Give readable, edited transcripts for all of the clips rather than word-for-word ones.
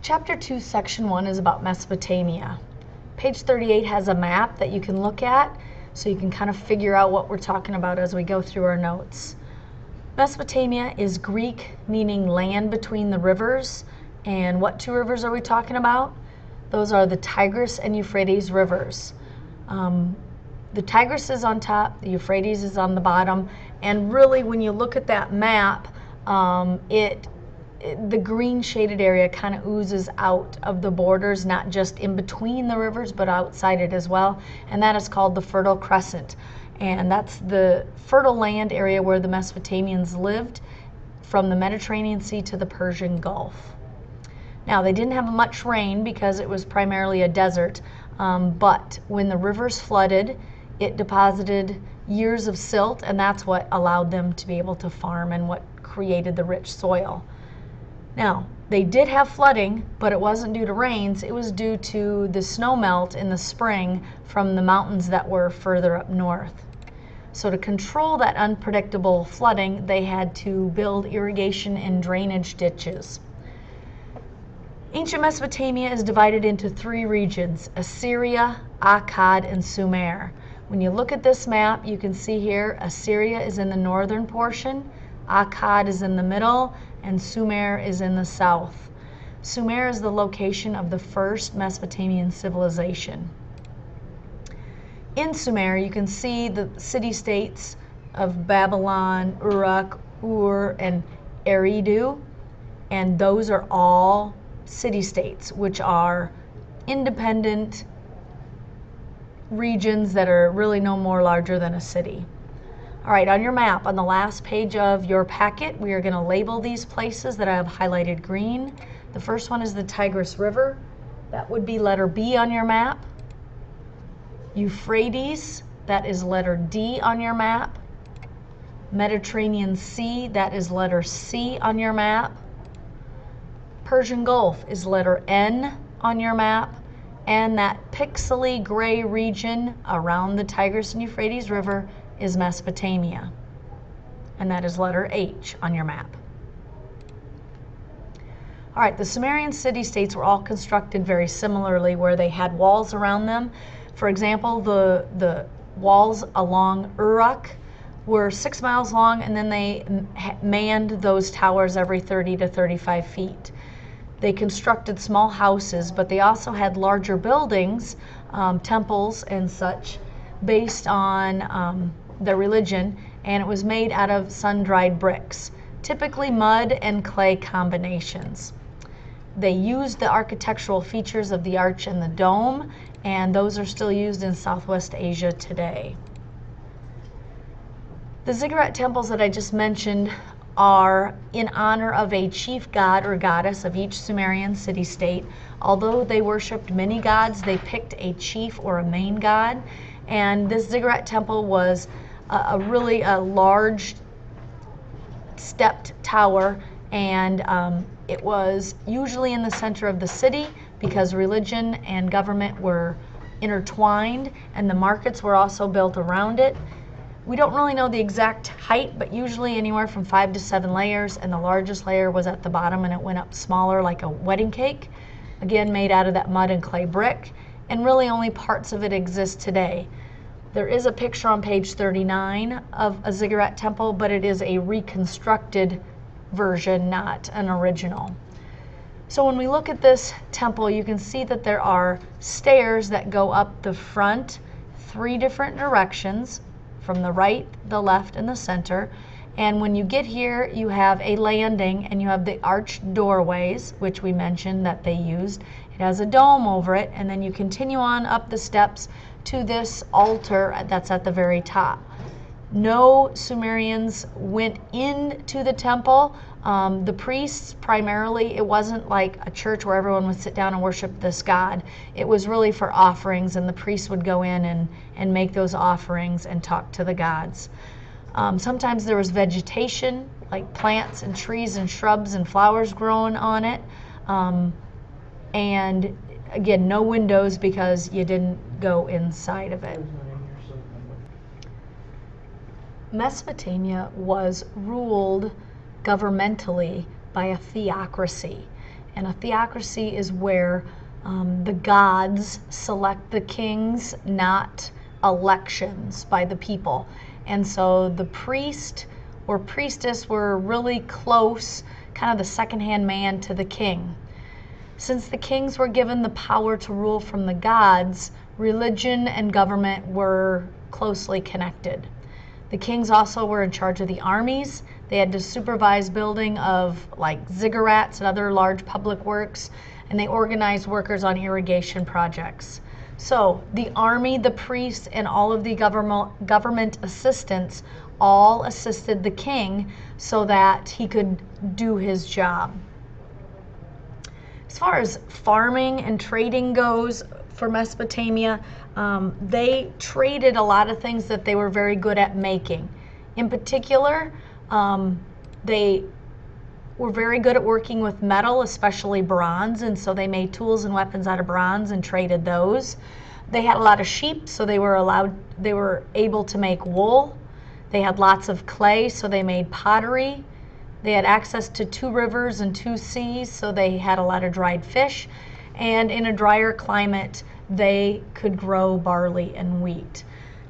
Chapter 2, Section 1 is about Mesopotamia. Page 38 has a map that you can look at so you can kind of figure out what we're talking about as we go through our notes. Mesopotamia is Greek, meaning land between the rivers. And what two rivers are we talking about? Those are the Tigris and Euphrates rivers. The Tigris is on top, the Euphrates is on the bottom, and really when you look at that map, the green shaded area kind of oozes out of the borders, not just in between the rivers, but outside it as well, and that is called the Fertile Crescent. And that's the fertile land area where the Mesopotamians lived, from the Mediterranean Sea to the Persian Gulf. Now, they didn't have much rain because it was primarily a desert, but when the rivers flooded, it deposited years of silt, and that's what allowed them to be able to farm and what created the rich soil. Now, they did have flooding, but it wasn't due to rains. It was due to the snow melt in the spring from the mountains that were further up north. So to control that unpredictable flooding, they had to build irrigation and drainage ditches. Ancient Mesopotamia is divided into three regions: Assyria, Akkad, and Sumer. When you look at this map, you can see here Assyria is in the northern portion, Akkad is in the middle, and Sumer is in the south. Sumer is the location of the first Mesopotamian civilization. In Sumer, you can see the city-states of Babylon, Uruk, Ur, and Eridu, and those are all city-states, which are independent regions that are really no more larger than a city. All right, on your map, on the last page of your packet, we are going to label these places that I have highlighted green. The first one is the Tigris River. That would be letter B on your map. Euphrates, that is letter D on your map. Mediterranean Sea, that is letter C on your map. Persian Gulf is letter N on your map. And that pixely gray region around the Tigris and Euphrates River is Mesopotamia. And that is letter H on your map. All right, the Sumerian city-states were all constructed very similarly, where they had walls around them. For example, the walls along Uruk were 6 miles long, and then they manned those towers every 30 to 35 feet. They constructed small houses, but they also had larger buildings, temples and such, based on their religion, and it was made out of sun-dried bricks, typically mud and clay combinations. They used the architectural features of the arch and the dome, and those are still used in Southwest Asia today. The ziggurat temples that I just mentioned are in honor of a chief god or goddess of each Sumerian city-state. Although they worshipped many gods, they picked a chief or a main god, and this ziggurat temple was a really large stepped tower, and it was usually in the center of the city because religion and government were intertwined, and the markets were also built around it. We don't really know the exact height, but usually anywhere from 5 to 7 layers, and the largest layer was at the bottom, and it went up smaller like a wedding cake, again made out of that mud and clay brick, and really only parts of it exist today. There is a picture on page 39 of a ziggurat temple, but it is a reconstructed version, not an original. So when we look at this temple, you can see that there are stairs that go up the front 3 different directions, from the right, the left, and the center. And when you get here, you have a landing, and you have the arched doorways, which we mentioned that they used. It has a dome over it, and then you continue on up the steps to this altar that's at the very top. No Sumerians went into the temple. The priests, primarily, it wasn't like a church where everyone would sit down and worship this god. It was really for offerings, and the priests would go in and make those offerings and talk to the gods. Sometimes there was vegetation, like plants and trees and shrubs and flowers growing on it. And again, no windows because you didn't go inside of it. Mesopotamia was ruled governmentally by a theocracy. And a theocracy is where the gods select the kings, not elections by the people. And so the priest or priestess were really close, kind of the second-hand man to the king. Since the kings were given the power to rule from the gods, religion and government were closely connected. The kings also were in charge of the armies. They had to supervise building of like ziggurats and other large public works, and they organized workers on irrigation projects. So the army, the priests, and all of the government assistants all assisted the king so that he could do his job. As far as farming and trading goes for Mesopotamia, they traded a lot of things that they were very good at making. In particular, they were very good at working with metal, especially bronze, and so they made tools and weapons out of bronze and traded those. They had a lot of sheep, so they were able to make wool. They had lots of clay, so they made pottery. They had access to 2 rivers and 2 seas, so they had a lot of dried fish. And in a drier climate, they could grow barley and wheat.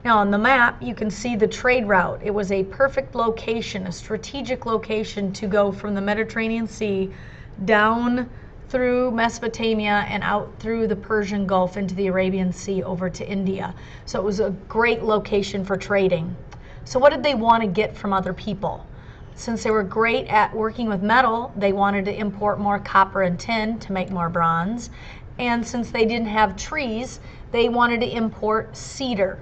Now on the map, you can see the trade route. It was a perfect location, a strategic location to go from the Mediterranean Sea down through Mesopotamia and out through the Persian Gulf into the Arabian Sea over to India. So it was a great location for trading. So what did they want to get from other people? Since they were great at working with metal, they wanted to import more copper and tin to make more bronze. And since they didn't have trees, they wanted to import cedar.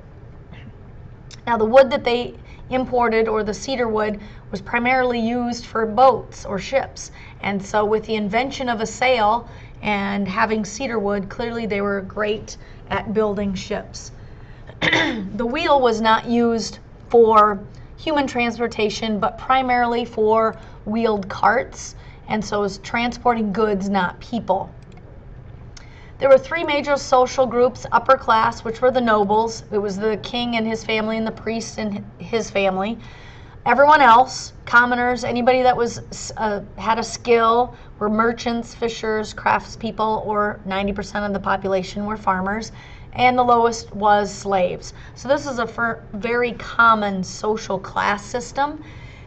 Now the wood that they imported, or the cedar wood, was primarily used for boats or ships. And so with the invention of a sail and having cedar wood, clearly they were great at building ships. The wheel was not used for human transportation, but primarily for wheeled carts, and so it was transporting goods, not people. There were 3 major social groups: upper class, which were the nobles. It was the king and his family and the priest and his family. Everyone else, commoners, anybody that was had a skill, were merchants, fishers, craftspeople, or 90% of the population were farmers. And the lowest was slaves. So this is a very common social class system.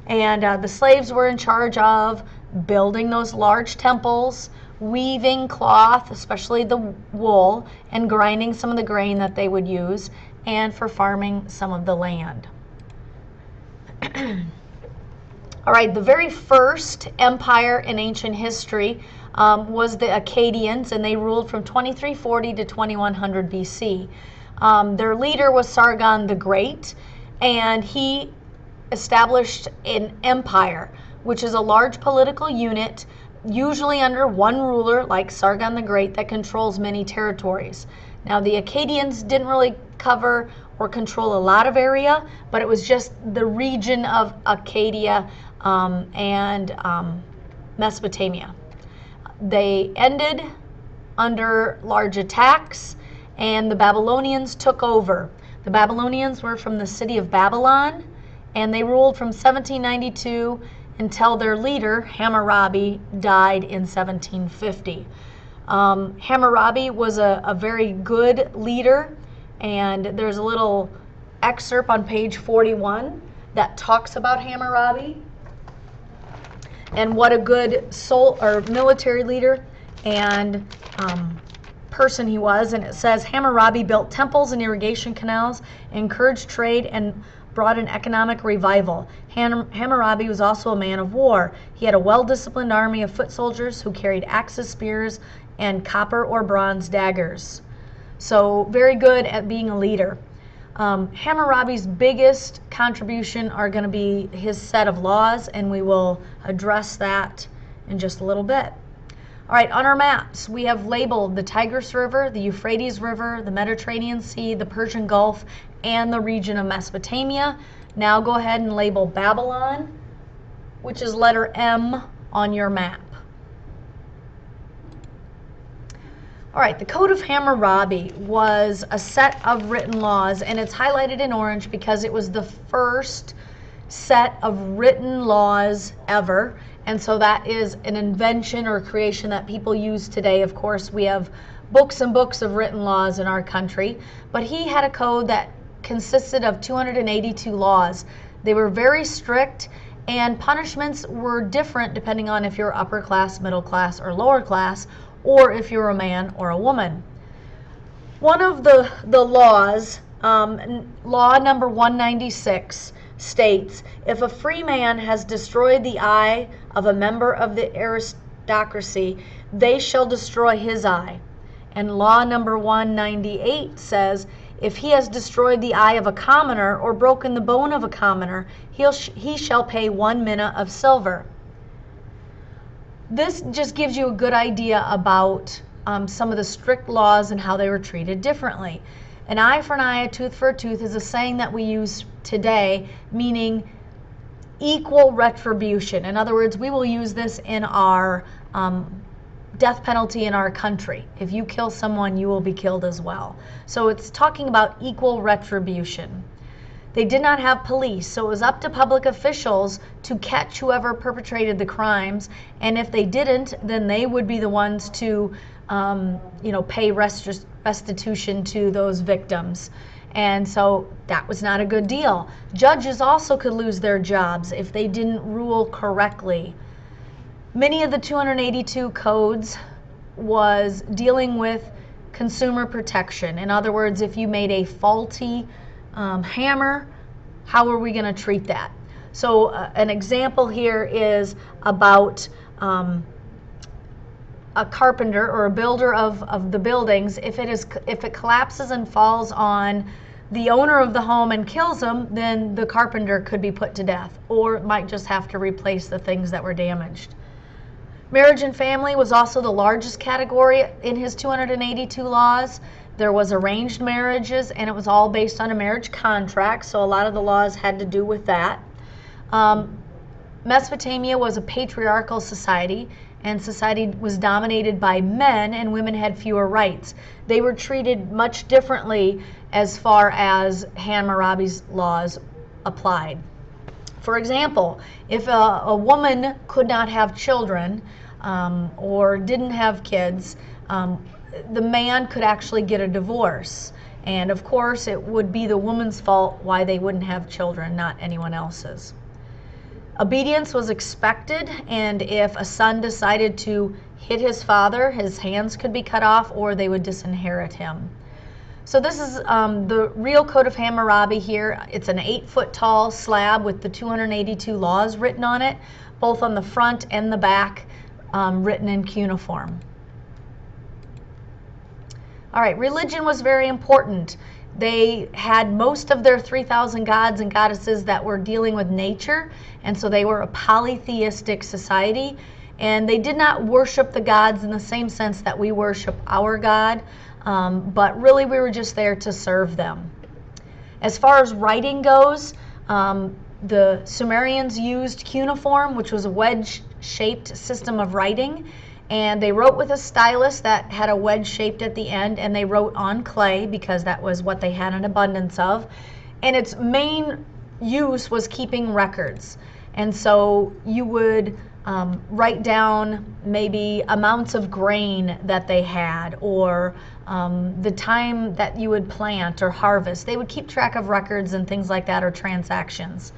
And the slaves were in charge of building those large temples, weaving cloth, especially the wool, and grinding some of the grain that they would use, and for farming some of the land. All right, the very first empire in ancient history was the Akkadians, and they ruled from 2340 to 2100 BC. Their leader was Sargon the Great, and he established an empire, which is a large political unit, usually under one ruler like Sargon the Great, that controls many territories. Now the Akkadians didn't really cover or control a lot of area, but it was just the region of Arcadia and Mesopotamia. They ended under large attacks, and the Babylonians took over. The Babylonians were from the city of Babylon, and they ruled from 1792 until their leader, Hammurabi, died in 1750. Hammurabi was a very good leader, and there's a little excerpt on page 41 that talks about Hammurabi and what a good military leader and person he was. And it says, Hammurabi built temples and irrigation canals, encouraged trade, and brought an economic revival. Hammurabi was also a man of war. He had a well-disciplined army of foot soldiers who carried axes, spears, and copper or bronze daggers. So very good at being a leader. Hammurabi's biggest contribution are going to be his set of laws, and we will address that in just a little bit. All right, on our maps, we have labeled the Tigris River, the Euphrates River, the Mediterranean Sea, the Persian Gulf, and the region of Mesopotamia. Now go ahead and label Babylon, which is letter M on your map. All right, the Code of Hammurabi was a set of written laws, and it's highlighted in orange because it was the first set of written laws ever, And so that is an invention or creation that people use today. Of course, we have books and books of written laws in our country, but he had a code that consisted of 282 laws. They were very strict, and punishments were different depending on if you're upper class, middle class, or lower class, or if you're a man or a woman. One of the laws, law number 196, states, if a free man has destroyed the eye of a member of the aristocracy, they shall destroy his eye. And law number 198 says, if he has destroyed the eye of a commoner or broken the bone of a commoner, he shall pay 1 mina of silver. This just gives you a good idea about some of the strict laws and how they were treated differently. An eye for an eye, a tooth for a tooth is a saying that we use today, meaning equal retribution. In other words, we will use this in our death penalty in our country. If you kill someone, you will be killed as well. So it's talking about equal retribution. They did not have police, so it was up to public officials to catch whoever perpetrated the crimes, and if they didn't, then they would be the ones to pay restitution to those victims. And so that was not a good deal. Judges also could lose their jobs if they didn't rule correctly. Many of the 282 codes was dealing with consumer protection. In other words, if you made a faulty hammer, how are we going to treat that? So an example here is about a carpenter or a builder of the buildings. If it collapses and falls on the owner of the home and kills him, then the carpenter could be put to death, or might just have to replace the things that were damaged. Marriage and family was also the largest category in his 282 laws. There was arranged marriages, and it was all based on a marriage contract, so a lot of the laws had to do with that. Mesopotamia was a patriarchal society, and society was dominated by men, and women had fewer rights. They were treated much differently as far as Hammurabi's laws applied. For example, if a woman could not have children or didn't have kids, the man could actually get a divorce. And of course, it would be the woman's fault why they wouldn't have children, not anyone else's. Obedience was expected, and if a son decided to hit his father, his hands could be cut off or they would disinherit him. So this is the real Code of Hammurabi here. It's an 8-foot tall slab with the 282 laws written on it, both on the front and the back, written in cuneiform. All right, religion was very important. They had most of their 3,000 gods and goddesses that were dealing with nature, and so they were a polytheistic society, and they did not worship the gods in the same sense that we worship our God, but really we were just there to serve them. As far as writing goes, the Sumerians used cuneiform, which was a wedge-shaped system of writing, and they wrote with a stylus that had a wedge shaped at the end, and they wrote on clay because that was what they had an abundance of. And its main use was keeping records. And so you would write down maybe amounts of grain that they had, or the time that you would plant or harvest. They would keep track of records and things like that, or transactions.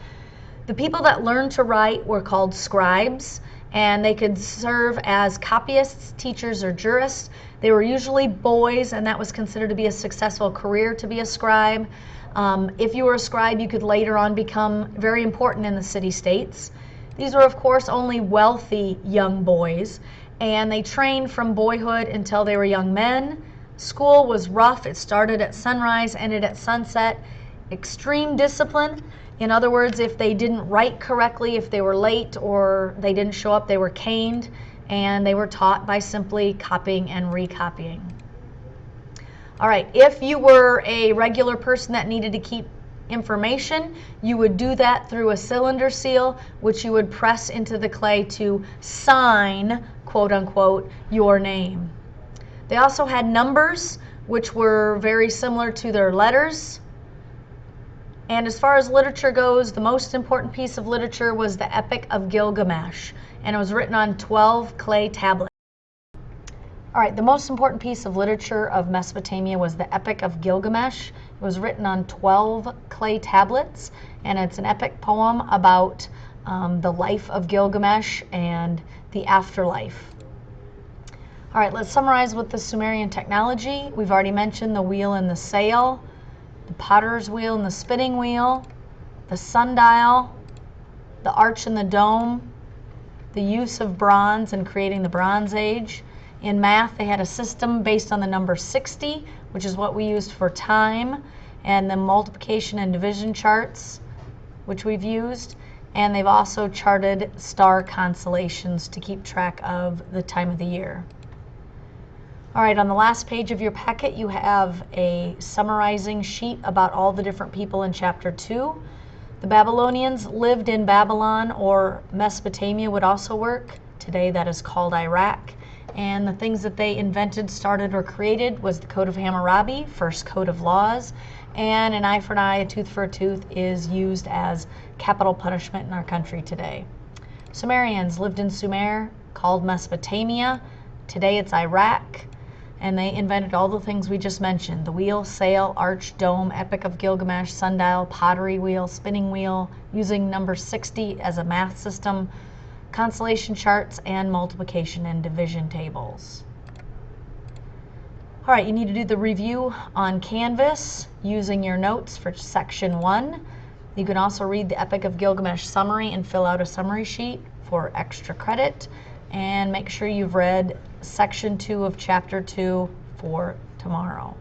The people that learned to write were called scribes, and they could serve as copyists, teachers, or jurists. They were usually boys, and that was considered to be a successful career to be a scribe. If you were a scribe, you could later on become very important in the city-states. These were, of course, only wealthy young boys, and they trained from boyhood until they were young men. School was rough. It started at sunrise, ended at sunset. Extreme discipline. In other words, if they didn't write correctly, if they were late or they didn't show up, they were caned, and they were taught by simply copying and recopying. All right, if you were a regular person that needed to keep information, you would do that through a cylinder seal, which you would press into the clay to sign, quote unquote, your name. They also had numbers, which were very similar to their letters. And as far as literature goes, the most important piece of literature was the Epic of Gilgamesh, and it was written on 12 clay tablets. All right, the most important piece of literature of Mesopotamia was the Epic of Gilgamesh. It was written on 12 clay tablets, and it's an epic poem about the life of Gilgamesh and the afterlife. All right, let's summarize with the Sumerian technology. We've already mentioned the wheel and the sail, the potter's wheel and the spinning wheel, the sundial, the arch and the dome, the use of bronze in creating the Bronze Age. In math, they had a system based on the number 60, which is what we used for time, and the multiplication and division charts, which we've used. And they've also charted star constellations to keep track of the time of the year. All right, on the last page of your packet, you have a summarizing sheet about all the different people in Chapter 2. The Babylonians lived in Babylon, or Mesopotamia would also work. Today that is called Iraq. And the things that they invented, started, or created was the Code of Hammurabi, first code of laws, and an eye for an eye, a tooth for a tooth is used as capital punishment in our country today. Sumerians lived in Sumer, called Mesopotamia. Today it's Iraq, and they invented all the things we just mentioned: the wheel, sail, arch, dome, Epic of Gilgamesh, sundial, pottery wheel, spinning wheel, using number 60 as a math system, constellation charts, and multiplication and division tables. All right, you need to do the review on Canvas using your notes for Section 1. You can also read the Epic of Gilgamesh summary and fill out a summary sheet for extra credit. And make sure you've read Section 2 of Chapter 2 for tomorrow.